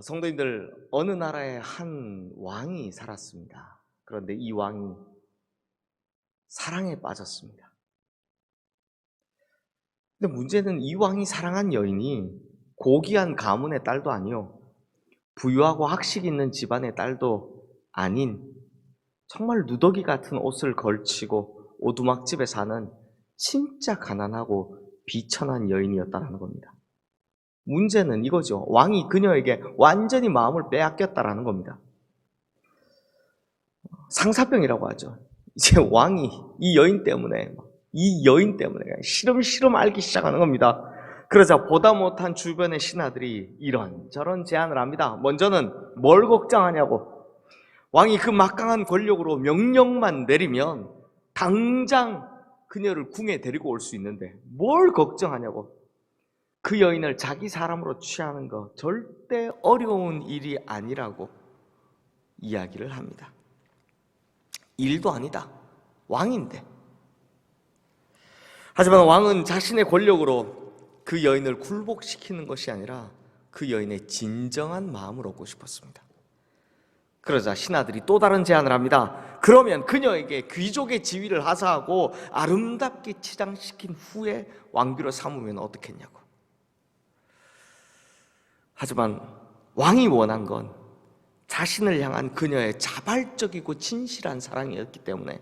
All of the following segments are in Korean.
성도님들, 어느 나라에 한 왕이 살았습니다. 그런데 이 왕이 사랑에 빠졌습니다. 근데 문제는 이 왕이 사랑한 여인이 고귀한 가문의 딸도 아니요, 부유하고 학식 있는 집안의 딸도 아닌 정말 누더기 같은 옷을 걸치고 오두막집에 사는 진짜 가난하고 비천한 여인이었다는 겁니다. 문제는 이거죠. 왕이 그녀에게 완전히 마음을 빼앗겼다라는 겁니다. 상사병이라고 하죠. 이제 왕이 이 여인 때문에 시름시름 앓기 시작하는 겁니다. 그러자 보다 못한 주변의 신하들이 이런저런 제안을 합니다. 먼저는 뭘 걱정하냐고. 왕이 그 막강한 권력으로 명령만 내리면 당장 그녀를 궁에 데리고 올 수 있는데 뭘 걱정하냐고. 그 여인을 자기 사람으로 취하는 거 절대 어려운 일이 아니라고 이야기를 합니다. 일도 아니다. 왕인데. 하지만 왕은 자신의 권력으로 그 여인을 굴복시키는 것이 아니라 그 여인의 진정한 마음을 얻고 싶었습니다. 그러자 신하들이 또 다른 제안을 합니다. 그러면 그녀에게 귀족의 지위를 하사하고 아름답게 치장시킨 후에 왕비로 삼으면 어떻겠냐고. 하지만 왕이 원한 건 자신을 향한 그녀의 자발적이고 진실한 사랑이었기 때문에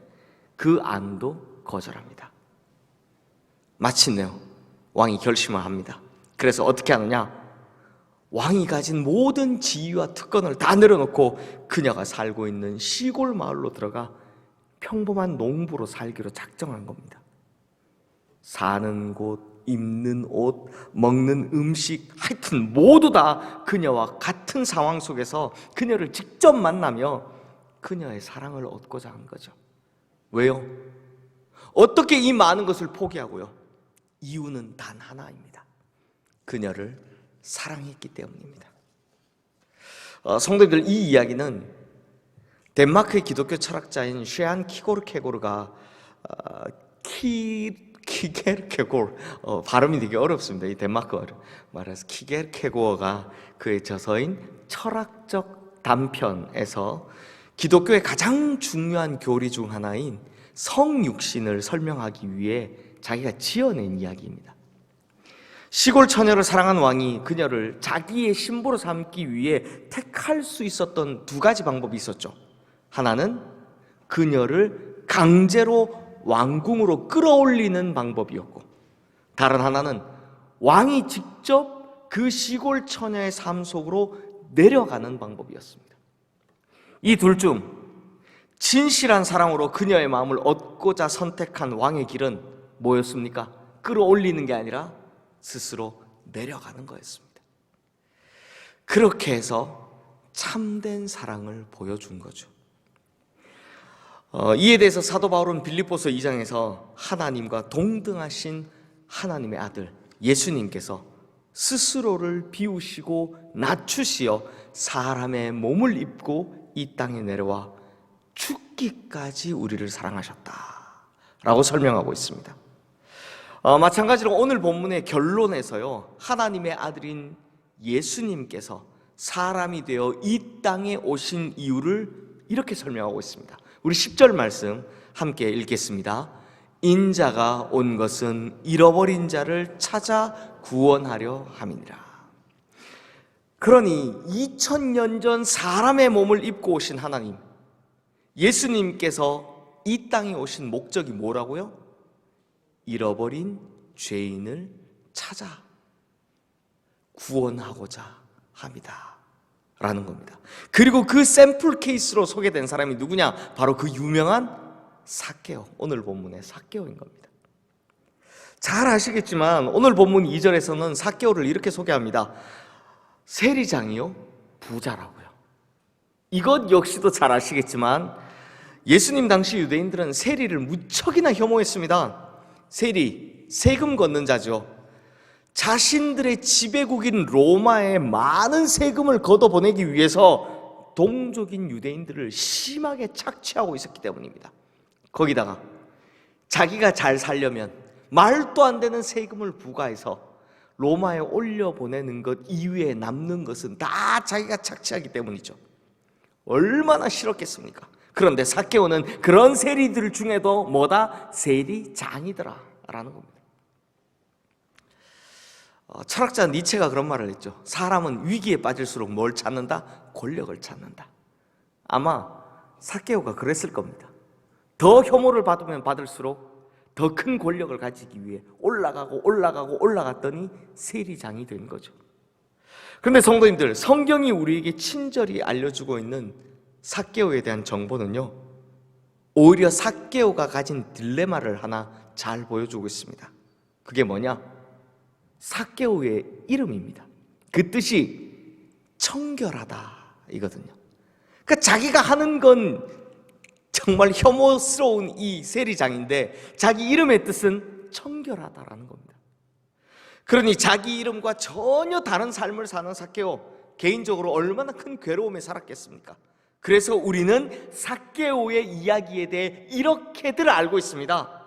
그 안도 거절합니다. 마침내 왕이 결심을 합니다. 그래서 어떻게 하느냐? 왕이 가진 모든 지위와 특권을 다 내려놓고 그녀가 살고 있는 시골 마을로 들어가 평범한 농부로 살기로 작정한 겁니다. 사는 곳, 입는 옷, 먹는 음식, 하여튼 모두 다 그녀와 같은 상황 속에서 그녀를 직접 만나며 그녀의 사랑을 얻고자 한 거죠. 왜요? 어떻게 이 많은 것을 포기하고요? 이유는 단 하나입니다. 그녀를 사랑했기 때문입니다. 성도님들, 이 이야기는 덴마크의 기독교 철학자인 쉐안 키고르케고르가 키게르케고르, 발음이 되게 어렵습니다. 이 덴마크어를 말해서 키게르케고르가 그의 저서인 철학적 단편에서 기독교의 가장 중요한 교리 중 하나인 성육신을 설명하기 위해 자기가 지어낸 이야기입니다. 시골 처녀를 사랑한 왕이 그녀를 자기의 신부로 삼기 위해 택할 수 있었던 두 가지 방법이 있었죠. 하나는 그녀를 강제로 왕궁으로 끌어올리는 방법이었고, 다른 하나는 왕이 직접 그 시골 처녀의 삶 속으로 내려가는 방법이었습니다. 이 둘 중 진실한 사랑으로 그녀의 마음을 얻고자 선택한 왕의 길은 뭐였습니까? 끌어올리는 게 아니라 스스로 내려가는 거였습니다. 그렇게 해서 참된 사랑을 보여준 거죠. 이에 대해서 사도 바울은 빌립보서 2장에서 하나님과 동등하신 하나님의 아들 예수님께서 스스로를 비우시고 낮추시어 사람의 몸을 입고 이 땅에 내려와 죽기까지 우리를 사랑하셨다라고 설명하고 있습니다. 마찬가지로 오늘 본문의 결론에서요, 하나님의 아들인 예수님께서 사람이 되어 이 땅에 오신 이유를 이렇게 설명하고 있습니다. 우리 10절 말씀 함께 읽겠습니다. 인자가 온 것은 잃어버린 자를 찾아 구원하려 함이니라. 그러니 2000년 전 사람의 몸을 입고 오신 하나님, 예수님께서 이 땅에 오신 목적이 뭐라고요? 잃어버린 죄인을 찾아 구원하고자 합니다 라는 겁니다. 그리고 그 샘플 케이스로 소개된 사람이 누구냐? 바로 그 유명한 삭개오, 오늘 본문의 삭개오인 겁니다. 잘 아시겠지만 오늘 본문 2절에서는 삭개오를 이렇게 소개합니다. 세리장이요, 부자라고요. 이것 역시도 잘 아시겠지만 예수님 당시 유대인들은 세리를 무척이나 혐오했습니다. 세리, 세금 걷는 자죠. 자신들의 지배국인 로마에 많은 세금을 걷어보내기 위해서 동족인 유대인들을 심하게 착취하고 있었기 때문입니다. 거기다가 자기가 잘 살려면 말도 안 되는 세금을 부과해서 로마에 올려보내는 것 이후에 남는 것은 다 자기가 착취하기 때문이죠. 얼마나 싫었겠습니까? 그런데 삭개오는 그런 세리들 중에도 뭐다? 세리장이더라 라는 겁니다. 철학자 니체가 그런 말을 했죠. 사람은 위기에 빠질수록 뭘 찾는다? 권력을 찾는다. 아마 삭개오가 그랬을 겁니다. 더 혐오를 받으면 받을수록 더 큰 권력을 가지기 위해 올라갔더니 세리장이 된 거죠. 그런데 성도님들, 성경이 우리에게 친절히 알려주고 있는 삭개오에 대한 정보는요, 오히려 삭개오가 가진 딜레마를 하나 잘 보여주고 있습니다. 그게 뭐냐? 삭개오의 이름입니다. 그 뜻이 청결하다 이거든요. 그러니까 자기가 하는 건 정말 혐오스러운 이 세리장인데 자기 이름의 뜻은 청결하다라는 겁니다. 그러니 자기 이름과 전혀 다른 삶을 사는 삭개오, 개인적으로 얼마나 큰 괴로움에 살았겠습니까? 그래서 우리는 삭개오의 이야기에 대해 이렇게들 알고 있습니다.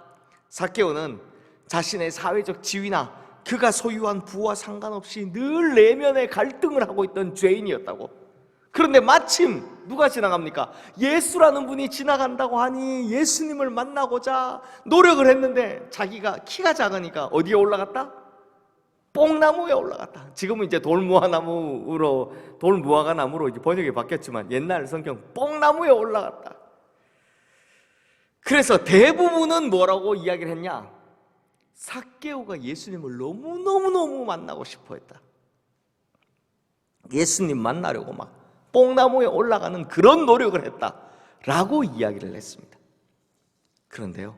삭개오는 자신의 사회적 지위나 그가 소유한 부와 상관없이 늘 내면의 갈등을 하고 있던 죄인이었다고. 그런데 마침 누가 지나갑니까? 예수라는 분이 지나간다고 하니 예수님을 만나고자 노력을 했는데 자기가 키가 작으니까 어디에 올라갔다? 뽕나무에 올라갔다. 지금은 이제 돌무화과 나무로 이제 번역이 바뀌었지만 옛날 성경 뽕나무에 올라갔다. 그래서 대부분은 뭐라고 이야기를 했냐? 삭개오가 예수님을 너무너무 만나고 싶어 했다. 예수님 만나려고 막 뽕나무에 올라가는 그런 노력을 했다라고 이야기를 했습니다. 그런데요,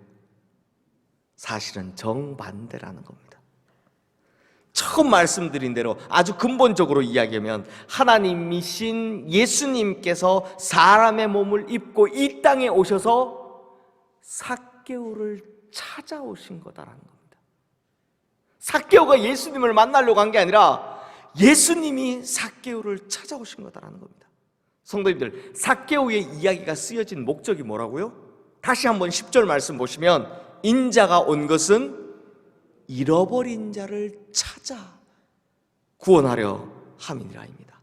사실은 정반대라는 겁니다. 처음 말씀드린 대로 아주 근본적으로 이야기하면 하나님이신 예수님께서 사람의 몸을 입고 이 땅에 오셔서 삭개오를 찾아오신 거다라는 겁니다. 삭개오가 예수님을 만나려고 한 게 아니라 예수님이 삭개오를 찾아오신 거다라는 겁니다. 성도님들, 삭개오의 이야기가 쓰여진 목적이 뭐라고요? 다시 한번 10절 말씀 보시면 인자가 온 것은 잃어버린 자를 찾아 구원하려 함이니라입니다.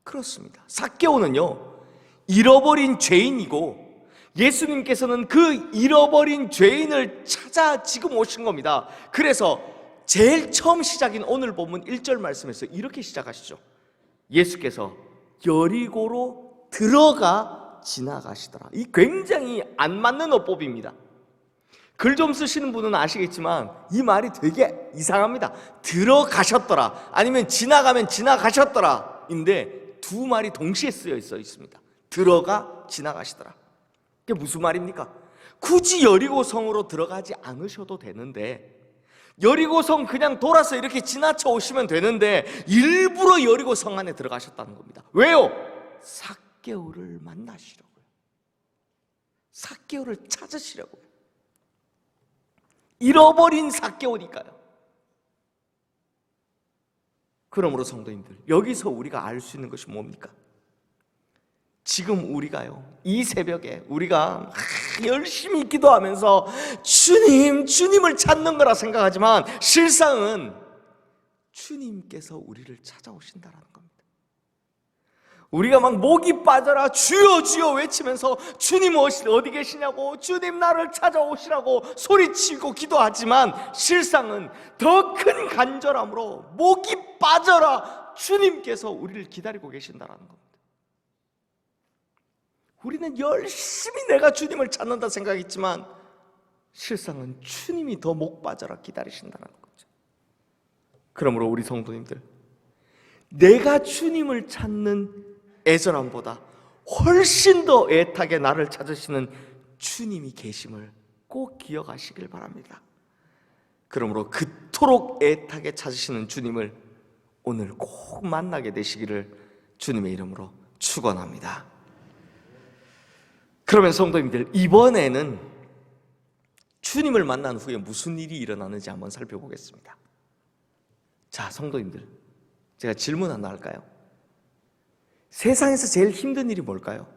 그렇습니다. 삭개오는요, 잃어버린 죄인이고 예수님께서는 그 잃어버린 죄인을 찾아 지금 오신 겁니다. 그래서 제일 처음 시작인 오늘 본문 1절 말씀에서 이렇게 시작하시죠. 예수께서 여리고로 들어가 지나가시더라. 이 굉장히 안 맞는 어법입니다. 글 좀 쓰시는 분은 아시겠지만 이 말이 되게 이상합니다. 들어가셨더라 아니면 지나가면 지나가셨더라 인데 두 말이 동시에 쓰여 있습니다. 들어가 지나가시더라. 이게 무슨 말입니까? 굳이 여리고 성으로 들어가지 않으셔도 되는데, 여리고성 그냥 돌아서 이렇게 지나쳐 오시면 되는데 일부러 여리고성 안에 들어가셨다는 겁니다. 왜요? 삭개오를 만나시려고요. 삭개오를 찾으시려고요. 잃어버린 삭개오니까요. 그러므로 성도님들, 여기서 우리가 알 수 있는 것이 뭡니까? 지금 우리가요, 이 새벽에 우리가 열심히 기도하면서 주님을 찾는 거라 생각하지만 실상은 주님께서 우리를 찾아오신다라는 겁니다. 우리가 막 목이 빠져라 주여 주여 외치면서 주님 어디 계시냐고, 주님 나를 찾아오시라고 소리치고 기도하지만 실상은 더 큰 간절함으로 목이 빠져라 주님께서 우리를 기다리고 계신다라는 겁니다. 우리는 열심히 내가 주님을 찾는다 생각했지만 실상은 주님이 더 목 빠져라 기다리신다는 거죠. 그러므로 우리 성도님들, 내가 주님을 찾는 애절함보다 훨씬 더 애타게 나를 찾으시는 주님이 계심을 꼭 기억하시길 바랍니다. 그러므로 그토록 애타게 찾으시는 주님을 오늘 꼭 만나게 되시기를 주님의 이름으로 축원합니다. 그러면 성도님들, 이번에는 주님을 만난 후에 무슨 일이 일어나는지 한번 살펴보겠습니다. 자, 성도님들, 제가 질문 하나 할까요? 세상에서 제일 힘든 일이 뭘까요?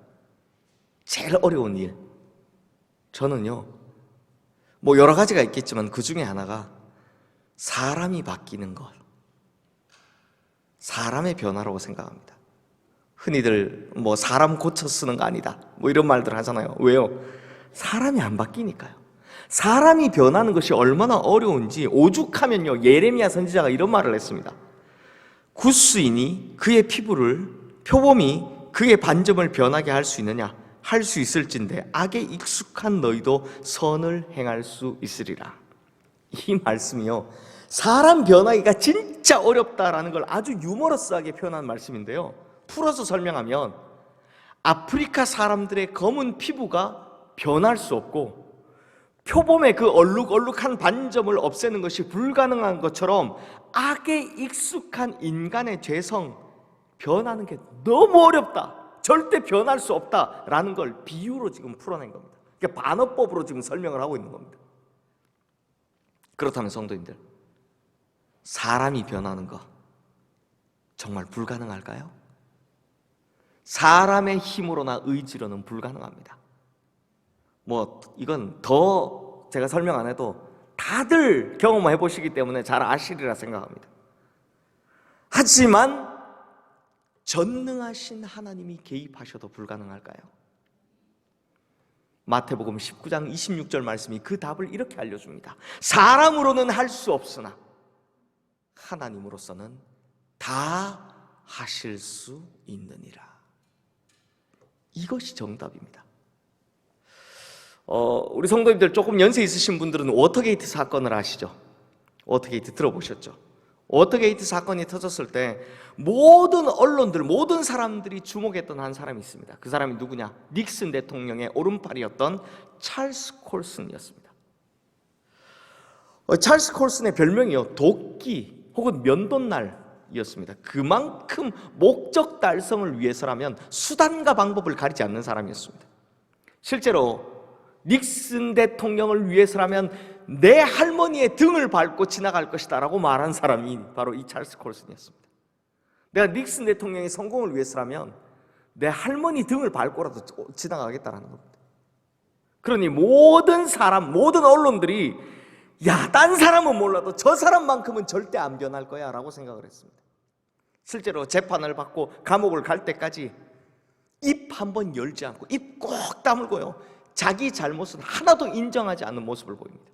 제일 어려운 일. 저는요, 뭐 여러 가지가 있겠지만 그 중에 하나가 사람이 바뀌는 것, 사람의 변화라고 생각합니다. 흔히들 사람 고쳐 쓰는 거 아니다 이런 말들 하잖아요. 왜요? 사람이 안 바뀌니까요. 사람이 변하는 것이 얼마나 어려운지 오죽하면요, 예레미야 선지자가 이런 말을 했습니다. 굿수인이 그의 표범이 그의 반점을 변하게 할 수 있느냐? 할 수 있을진데 악에 익숙한 너희도 선을 행할 수 있으리라. 이 말씀이요, 사람 변하기가 진짜 어렵다라는 걸 아주 유머러스하게 표현한 말씀인데요, 풀어서 설명하면 아프리카 사람들의 검은 피부가 변할 수 없고 표범의 그 얼룩얼룩한 반점을 없애는 것이 불가능한 것처럼 악에 익숙한 인간의 죄성 변하는 게 너무 어렵다, 절대 변할 수 없다라는 걸 비유로 지금 풀어낸 겁니다. 그러니까 반어법으로 지금 설명을 하고 있는 겁니다. 그렇다면 성도님들, 사람이 변하는 거 정말 불가능할까요? 사람의 힘으로나 의지로는 불가능합니다. 이건 더 제가 설명 안 해도 다들 경험해 보시기 때문에 잘 아시리라 생각합니다. 하지만 전능하신 하나님이 개입하셔도 불가능할까요? 마태복음 19장 26절 말씀이 그 답을 이렇게 알려줍니다. 사람으로는 할 수 없으나 하나님으로서는 다 하실 수 있느니라. 이것이 정답입니다. 우리 성도님들 조금 연세 있으신 분들은 워터게이트 사건을 아시죠? 워터게이트 들어보셨죠? 워터게이트 사건이 터졌을 때 모든 언론들, 모든 사람들이 주목했던 한 사람이 있습니다. 그 사람이 누구냐? 닉슨 대통령의 오른팔이었던 찰스 콜슨이었습니다. 찰스 콜슨의 별명이요, 도끼 혹은 면도날이었습니다. 그만큼 목적 달성을 위해서라면 수단과 방법을 가리지 않는 사람이었습니다. 실제로 닉슨 대통령을 위해서라면 내 할머니의 등을 밟고 지나갈 것이다 라고 말한 사람이 바로 이 찰스 콜슨이었습니다. 내가 닉슨 대통령의 성공을 위해서라면 내 할머니 등을 밟고라도 지나가겠다라는 겁니다. 그러니 모든 사람, 모든 언론들이 딴 사람은 몰라도 저 사람만큼은 절대 안 변할 거야 라고 생각을 했습니다. 실제로 재판을 받고 감옥을 갈 때까지 입 한번 열지 않고 입 꼭 다물고요, 자기 잘못은 하나도 인정하지 않는 모습을 보입니다.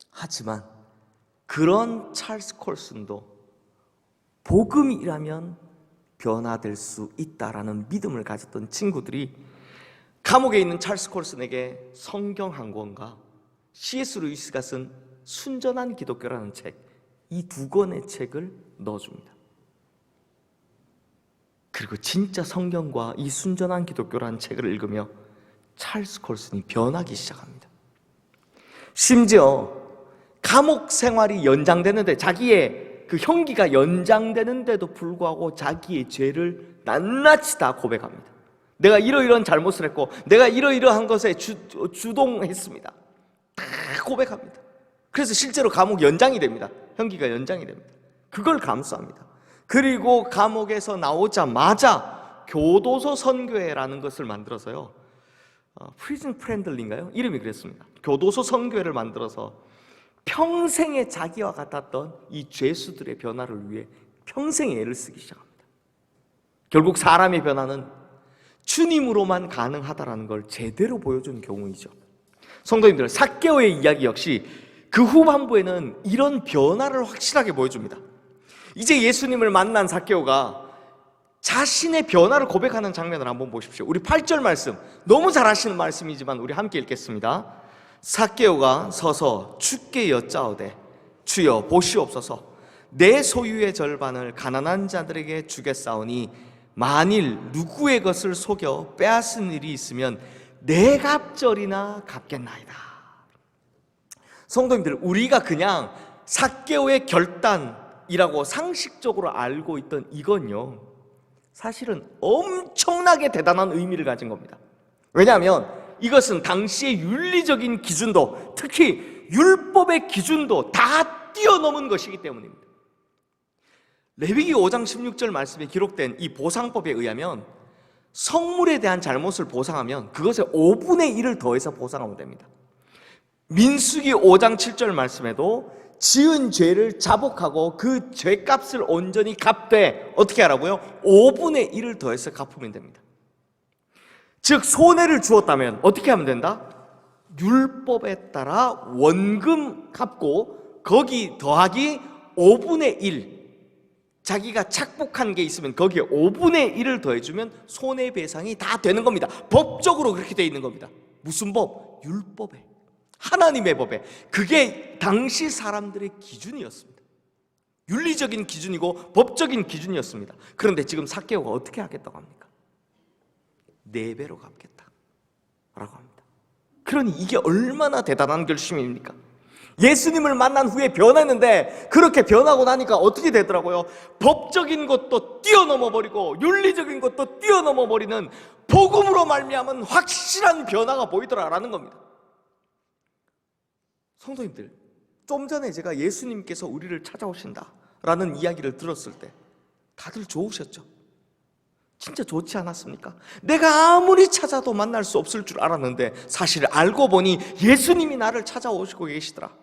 하지만 그런 찰스 콜슨도 복음이라면 변화될 수 있다라는 믿음을 가졌던 친구들이 감옥에 있는 찰스 콜슨에게 성경 한 권과 C.S. 루이스가 쓴 순전한 기독교라는 책, 이 두 권의 책을 넣어줍니다. 그리고 진짜 성경과 이 순전한 기독교라는 책을 읽으며 찰스 콜슨이 변하기 시작합니다. 심지어 감옥 생활이 연장되는데, 자기의 그 형기가 연장되는데도 불구하고 자기의 죄를 낱낱이 다 고백합니다. 내가 이러이러한 잘못을 했고 내가 이러이러한 것에 주동했습니다. 다 고백합니다. 그래서 실제로 감옥 연장이 됩니다. 형기가 연장이 됩니다. 그걸 감수합니다. 그리고 감옥에서 나오자마자 교도소 선교회라는 것을 만들어서요, 프리즌 프렌들리인가요? 이름이 그랬습니다. 교도소 선교회를 만들어서 평생에 자기와 같았던 이 죄수들의 변화를 위해 평생에 애를 쓰기 시작합니다. 결국 사람의 변화는 주님으로만 가능하다는 걸 제대로 보여준 경우이죠. 성도님들, 삭개오의 이야기 역시 그 후반부에는 이런 변화를 확실하게 보여줍니다. 이제 예수님을 만난 삭개오가 자신의 변화를 고백하는 장면을 한번 보십시오. 우리 8절 말씀, 너무 잘 아시는 말씀이지만 우리 함께 읽겠습니다. 삭개오가 서서 주께 여짜오되 주여 보시옵소서, 내 소유의 절반을 가난한 자들에게 주겠사오니 만일 누구의 것을 속여 빼앗은 일이 있으면 내 갑절이나 갚겠나이다. 성도님들, 우리가 그냥 삭개오의 결단이라고 상식적으로 알고 있던 이건요, 사실은 엄청나게 대단한 의미를 가진 겁니다. 왜냐하면 이것은 당시의 윤리적인 기준도, 특히 율법의 기준도 다 뛰어넘은 것이기 때문입니다. 레위기 5장 16절 말씀에 기록된 이 보상법에 의하면 성물에 대한 잘못을 보상하면 그것의 5분의 1을 더해서 보상하면 됩니다. 민수기 5장 7절 말씀에도 지은 죄를 자복하고 그 죄값을 온전히 갚되 어떻게 하라고요? 5분의 1을 더해서 갚으면 됩니다. 즉 손해를 주었다면 어떻게 하면 된다? 율법에 따라 원금 갚고 거기 더하기 5분의 1, 자기가 착복한 게 있으면 거기에 5분의 1을 더해주면 손해배상이 다 되는 겁니다. 법적으로 그렇게 되어 있는 겁니다. 무슨 법? 율법에, 하나님의 법에. 그게 당시 사람들의 기준이었습니다. 윤리적인 기준이고 법적인 기준이었습니다. 그런데 지금 삭개오가 어떻게 하겠다고 합니까? 4배로 갚겠다라고 합니다. 그러니 이게 얼마나 대단한 결심입니까? 예수님을 만난 후에 변했는데 그렇게 변하고 나니까 어떻게 되더라고요? 법적인 것도 뛰어넘어 버리고 윤리적인 것도 뛰어넘어 버리는 복음으로 말미암은 확실한 변화가 보이더라라는 겁니다. 성도님들, 좀 전에 제가 예수님께서 우리를 찾아오신다라는 이야기를 들었을 때 다들 좋으셨죠? 진짜 좋지 않았습니까? 내가 아무리 찾아도 만날 수 없을 줄 알았는데 사실 알고 보니 예수님이 나를 찾아오시고 계시더라.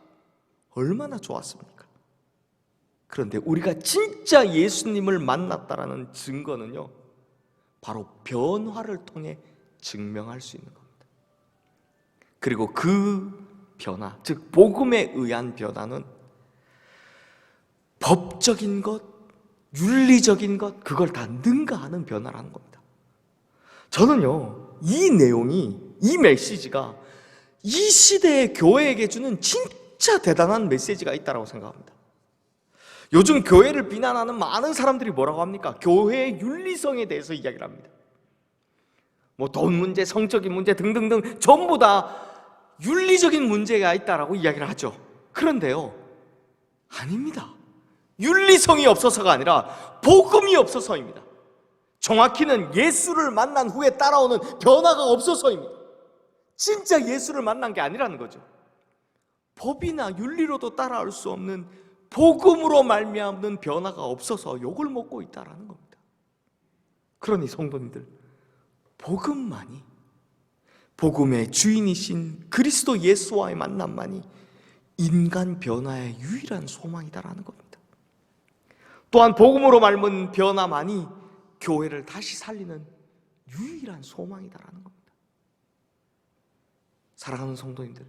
얼마나 좋았습니까? 그런데 우리가 진짜 예수님을 만났다라는 증거는요, 바로 변화를 통해 증명할 수 있는 겁니다. 그리고 그 변화, 즉 복음에 의한 변화는 법적인 것, 윤리적인 것, 그걸 다 능가하는 변화라는 겁니다. 저는요, 이 내용이, 이 메시지가 이 시대의 교회에게 주는 진짜 대단한 메시지가 있다고 생각합니다. 요즘 교회를 비난하는 많은 사람들이 뭐라고 합니까? 교회의 윤리성에 대해서 이야기를 합니다. 뭐 돈 문제, 성적인 문제 등등등 전부 다 윤리적인 문제가 있다라고 이야기를 하죠. 그런데요, 아닙니다. 윤리성이 없어서가 아니라 복음이 없어서입니다. 정확히는 예수를 만난 후에 따라오는 변화가 없어서입니다. 진짜 예수를 만난 게 아니라는 거죠. 법이나 윤리로도 따라올 수 없는 복음으로 말미암는 변화가 없어서 욕을 먹고 있다라는 겁니다. 그러니 성도님들, 복음만이, 복음의 주인이신 그리스도 예수와의 만남만이 인간 변화의 유일한 소망이다라는 겁니다. 또한 복음으로 말미암은 변화만이 교회를 다시 살리는 유일한 소망이다라는 겁니다. 사랑하는 성도님들,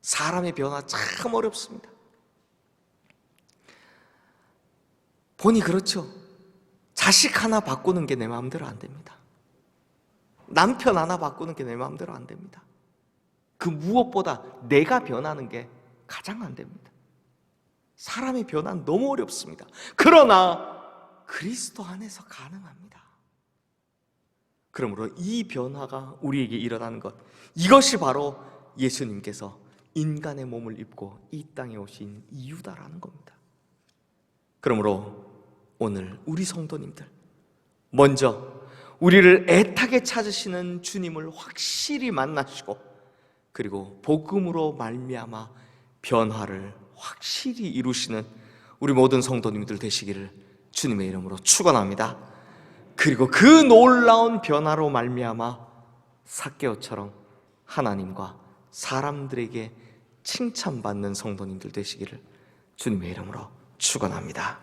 사람의 변화 참 어렵습니다. 보니 그렇죠. 자식 하나 바꾸는 게 내 마음대로 안 됩니다. 남편 하나 바꾸는 게 내 마음대로 안 됩니다. 그 무엇보다 내가 변하는 게 가장 안 됩니다. 사람의 변화는 너무 어렵습니다. 그러나 그리스도 안에서 가능합니다. 그러므로 이 변화가 우리에게 일어나는 것, 이것이 바로 예수님께서 인간의 몸을 입고 이 땅에 오신 이유다라는 겁니다. 그러므로 오늘 우리 성도님들, 먼저 우리를 애타게 찾으시는 주님을 확실히 만나시고, 그리고 복음으로 말미암아 변화를 확실히 이루시는 우리 모든 성도님들 되시기를 주님의 이름으로 축원합니다. 그리고 그 놀라운 변화로 말미암아 삭개오처럼 하나님과 사람들에게 칭찬받는 성도님들 되시기를 주님의 이름으로 축원합니다.